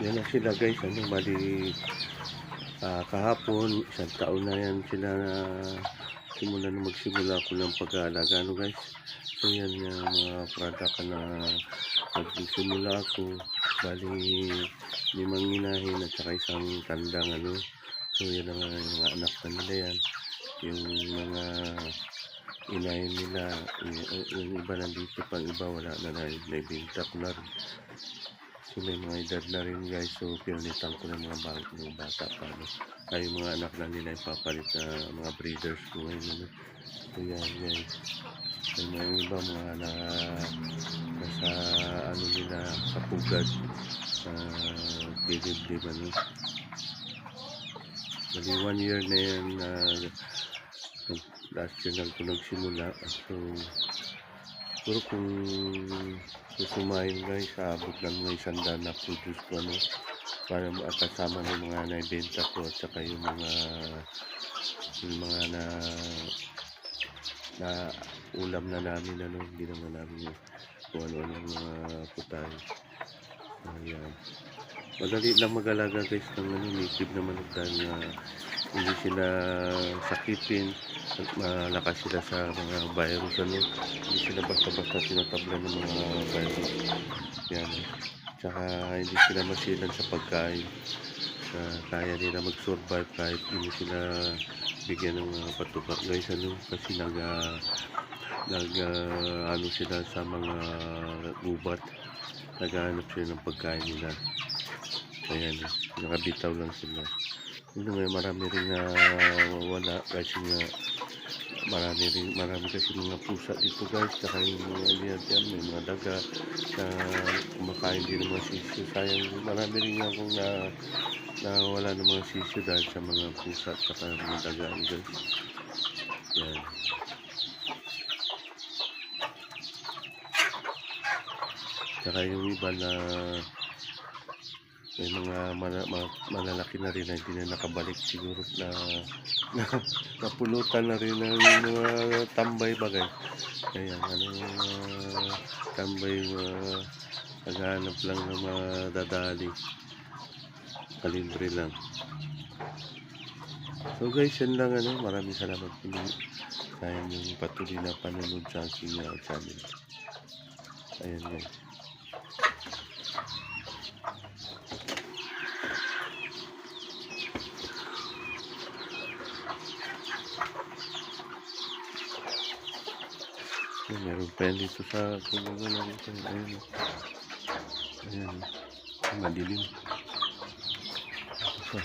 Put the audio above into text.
Yan na sila guys, bali kahapon, isang taon na yan sila na magsimula ako ng pag-aalaga guys. So yan yung mga product na magsimula ako, bali 5 inahin at saka isang tandang so yan ang mga anak na nila yan, yung mga inahin nila, yung iba nandito pa, iba wala na, naibinta ko na rin. So may mga edad na rin guys, so pinalitan ko ng mga bata pa kaya yung mga anak na nila ipapalit na mga breeders ko ngayon. So yan guys, may mga iba mga nasa nila kapugad dibdib bali 1 year na yan last year lang ko nagsimula. So pero kung susumayin guys, abot lang ng 100 na produce ko para kasama ng mga naibenta ko at saka yung mga na ulam na namin hindi naman namin kung ano mga putay. Ayan, madali lang mag-alaga guys ng native naman dahil hindi sila sakitin at malakas sila sa mga virus hindi sila basta-basta tinatabla ng mga virus yan, tsaka hindi sila masilan sa pagkain, kaya nila mag-survive kahit hindi sila bigyan ng patuka guys kasi sila sa mga gubat, naghahanap sila ng pagkain nila. Ayan, nakabitaw lang sila. Marami rin na wala kasi marami kasi mga pusa dito guys, saka yung mga yan, may mga daga na kumakain din ng mga sisyo. Sayang, marami rin akong na wala ng mga sisyo dahil sa mga pusa at saka mga daga guys. Yan. Saka yung iba na may mga malalaki na rin na hindi na nakabalik, siguro na napulutan na rin ng mga tambay bagay. Kaya tambay, naghahanap lang ng mga dadali, kalibre lang. So guys, yan lang maraming salamat po sa inyong patuloy na panonood sa aking channel. Ayan guys. Meron pa yan dito sa kulungan na dito. Ayan, madilim. Ito pa.